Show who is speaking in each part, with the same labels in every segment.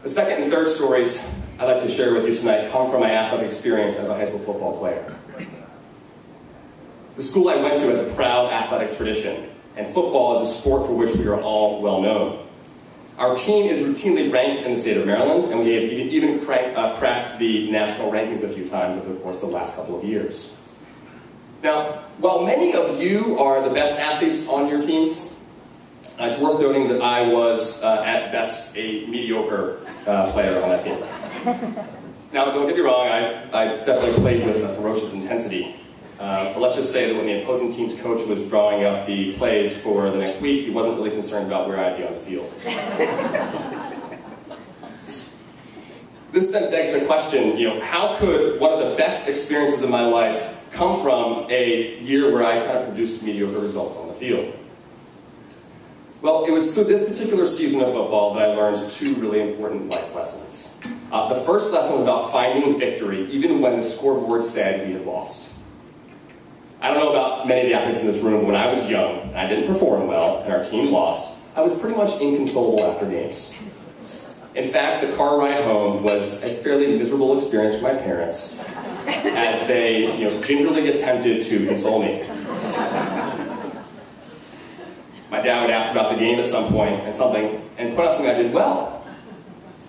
Speaker 1: The second and third stories I'd like to share with you tonight come from my athletic experience as a high school football player. The school I went to has a proud athletic tradition, and football is a sport for which we are all well known. Our team is routinely ranked in the state of Maryland, and we have even cracked the national rankings a few times over the course of the last couple of years. Now, while many of you are the best athletes on your teams, it's worth noting that I was, at best, a mediocre player on that team. Now, don't get me wrong, I definitely played with a ferocious intensity. But let's just say that when the opposing team's coach was drawing up the plays for the next week, he wasn't really concerned about where I'd be on the field. This then begs the question, how could one of the best experiences of my life come from a year where I kind of produced mediocre results on the field? Well, it was through this particular season of football that I learned two really important life lessons. The first lesson was about finding victory, even when the scoreboard said we had lost. I don't know about many of the athletes in this room, but when I was young, and I didn't perform well, and our team lost, I was pretty much inconsolable after games. In fact, the car ride home was a fairly miserable experience for my parents, as they, gingerly attempted to console me. My dad would ask about the game at some point, and point out something I did well.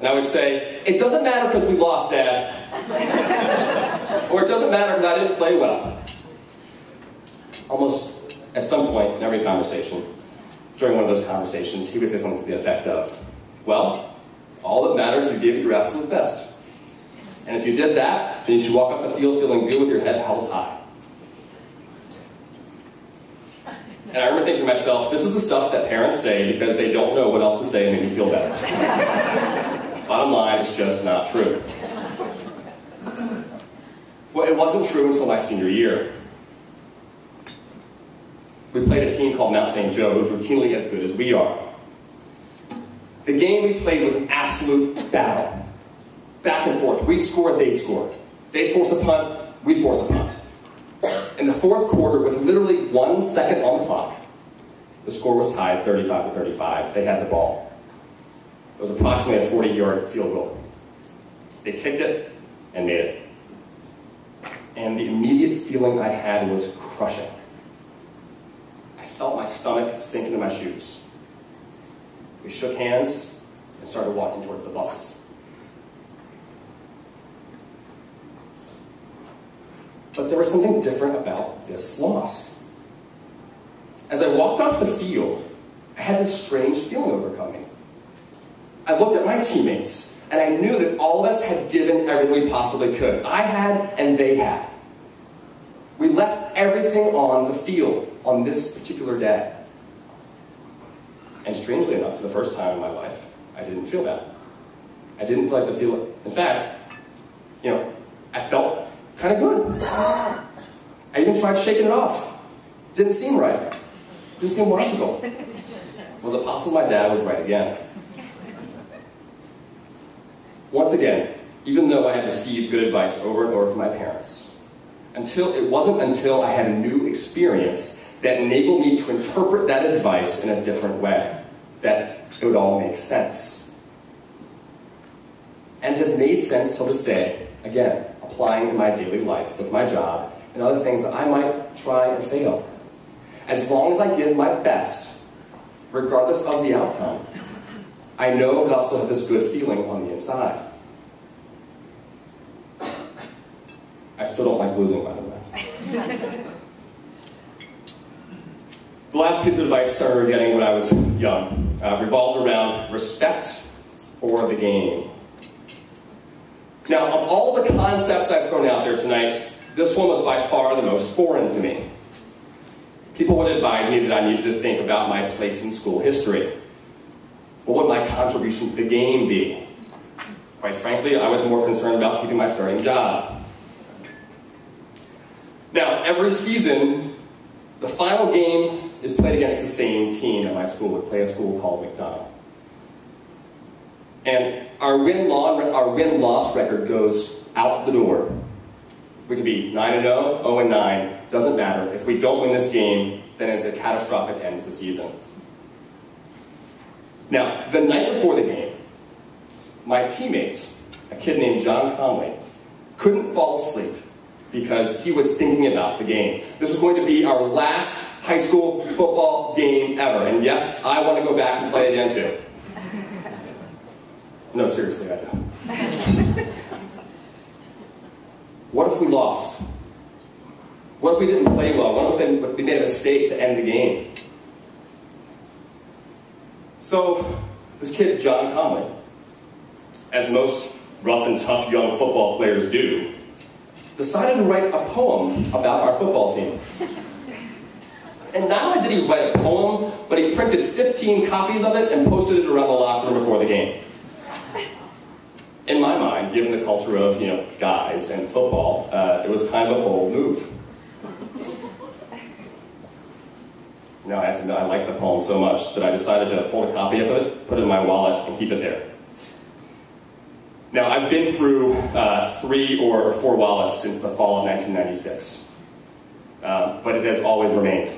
Speaker 1: And I would say, "It doesn't matter because we lost, Dad." Or, "It doesn't matter because I didn't play well." Almost at some point in every conversation, during one of those conversations, he would say something to the effect of, "Well, all that matters is you gave it your absolute best. And if you did that, then you should walk up the field feeling good with your head held high." And I remember thinking to myself, this is the stuff that parents say because they don't know what else to say and make me feel better. Bottom line, it's just not true. Well, it wasn't true until my senior year. We played a team called Mount St. Joe, who's routinely as good as we are. The game we played was an absolute battle. Back and forth. We'd score, they'd score. They'd force a punt, we'd force a punt. In the fourth quarter, with literally 1 second on the clock, the score was tied 35-35. They had the ball. It was approximately a 40-yard field goal. They kicked it and made it. And the immediate feeling I had was crushing. I felt my stomach sink into my shoes. We shook hands and started walking towards the buses. But there was something different about this loss. As I walked off the field, I had this strange feeling overcome me. I looked at my teammates, and I knew that all of us had given everything we possibly could. I had, and they had. We left everything on the field on this particular day. And strangely enough, for the first time in my life, I didn't feel bad. I didn't feel like the feeling. In fact, I felt kind of good. I even tried shaking it off. Didn't seem right. Didn't seem logical. Was it possible my dad was right again? Once again, even though I had received good advice over and over from my parents, it wasn't until I had a new experience that enabled me to interpret that advice in a different way, that it would all make sense. And it has made sense till this day, again, applying in my daily life with my job and other things that I might try and fail. As long as I give my best, regardless of the outcome, I know that I'll still have this good feeling on the inside. I still don't like losing, by the way. The last piece of advice I remember getting when I was young revolved around respect for the game. Now, of all the concepts I've thrown out there tonight, this one was by far the most foreign to me. People would advise me that I needed to think about my place in school history. What would my contribution to the game be? Quite frankly, I was more concerned about keeping my starting job. Now, every season, the final game is played against the same team at my school. We play a school called McDonough. And our win-loss record goes out the door. We could be 9-0, 0-9, doesn't matter. If we don't win this game, then it's a catastrophic end to the season. Now, the night before the game, my teammate, a kid named John Conley, couldn't fall asleep because he was thinking about the game. This was going to be our last high school football game ever. And yes, I want to go back and play again too. No, seriously, I do. What if we lost? What if we didn't play well? What if we made a mistake to end the game? So, this kid, John Conley, as most rough and tough young football players do, decided to write a poem about our football team. And not only did he write a poem, but he printed 15 copies of it and posted it around the locker room before the game. In my mind, given the culture of, guys and football, it was kind of a bold move. I have to admit, I like the poem so much that I decided to fold a copy of it, put it in my wallet, and keep it there. Now, I've been through 3 or 4 wallets since the fall of 1996, but it has always remained.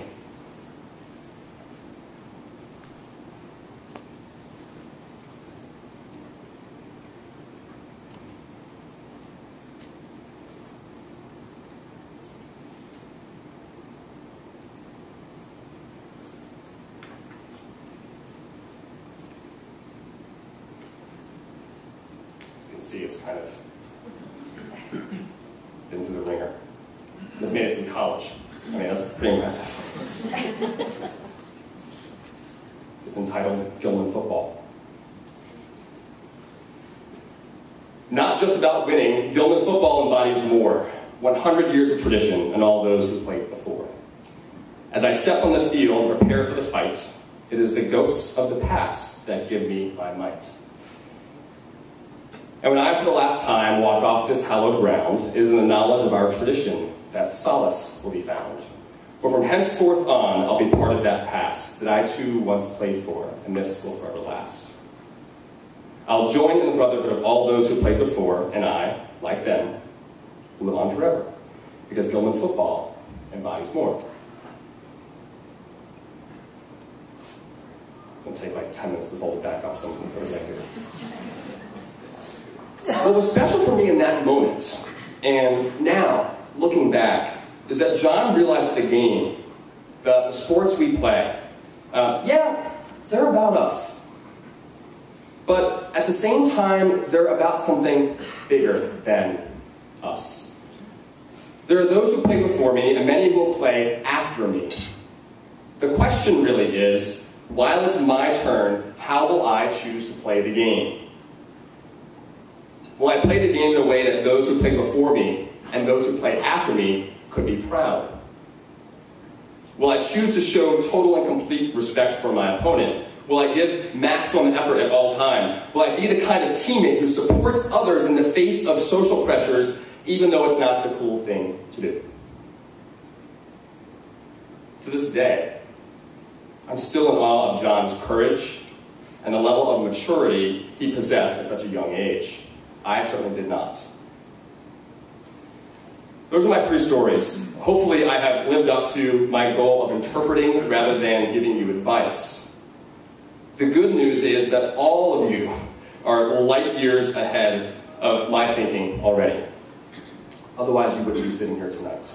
Speaker 1: See, it's kind of been through the ringer. It's made it through college. I mean, that's pretty impressive. It's entitled Gilman Football. Not just about winning, Gilman Football embodies more. 100 years of tradition and all those who played before. As I step on the field and prepare for the fight, it is the ghosts of the past that give me my might. And when I, for the last time, walk off this hallowed ground, it is in the knowledge of our tradition that solace will be found. For from henceforth on, I'll be part of that past that I too once played for, and this will forever last. I'll join in the brotherhood of all those who played before, and I, like them, will live on forever, because Gilman football embodies more. It'll take like 10 minutes to fold it back up, so I'm going to put it right here. What was special for me in that moment, and now, looking back, is that John realized that the game, the sports we play, yeah, they're about us. But at the same time, they're about something bigger than us. There are those who played before me, and many who will play after me. The question really is, while it's my turn, how will I choose to play the game? Will I play the game in a way that those who played before me and those who played after me could be proud? Will I choose to show total and complete respect for my opponent? Will I give maximum effort at all times? Will I be the kind of teammate who supports others in the face of social pressures, even though it's not the cool thing to do? To this day, I'm still in awe of John's courage and the level of maturity he possessed at such a young age. I certainly did not. Those are my 3 stories. Hopefully I have lived up to my goal of interpreting rather than giving you advice. The good news is that all of you are light years ahead of my thinking already. Otherwise you wouldn't be sitting here tonight.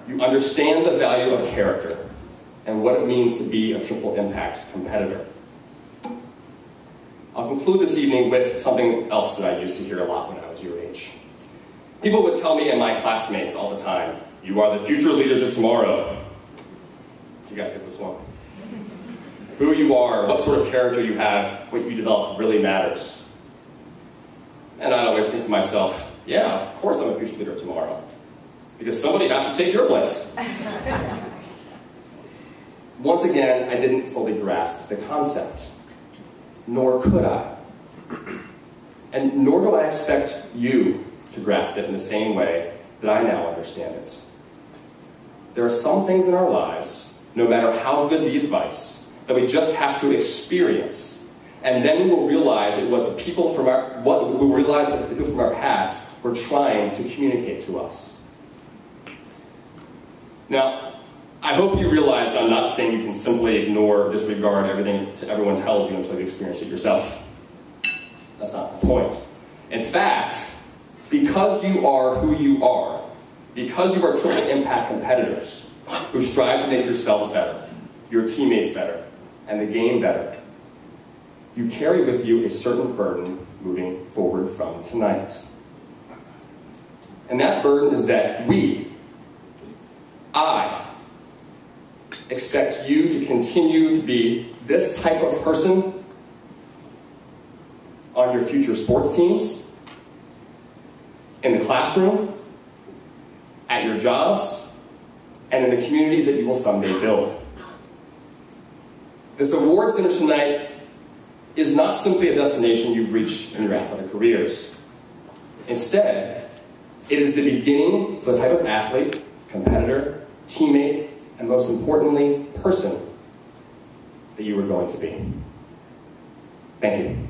Speaker 1: You understand the value of character and what it means to be a triple impact competitor. I'll conclude this evening with something else that I used to hear a lot when I was your age. People would tell me and my classmates all the time, you are the future leaders of tomorrow. You guys get this one? Who you are, what sort of character you have, what you develop really matters. And I'd always think to myself, yeah, of course I'm a future leader tomorrow. Because somebody has to take your place. Once again, I didn't fully grasp the concept. Nor could I. And nor do I expect you to grasp it in the same way that I now understand it. There are some things in our lives, no matter how good the advice, that we just have to experience. And then we will realize it was the people from our past were trying to communicate to us. Now, I hope you realize I'm not saying you can simply ignore or disregard everything everyone tells you until you experience it yourself. That's not the point. In fact, because you are who you are, because you are triple impact competitors who strive to make yourselves better, your teammates better, and the game better, you carry with you a certain burden moving forward from tonight. And that burden is that I expect you to continue to be this type of person on your future sports teams, in the classroom, at your jobs, and in the communities that you will someday build. This awards dinner tonight is not simply a destination you've reached in your athletic careers. Instead, it is the beginning for the type of athlete, competitor, teammate, and most importantly, person that you are going to be. Thank you.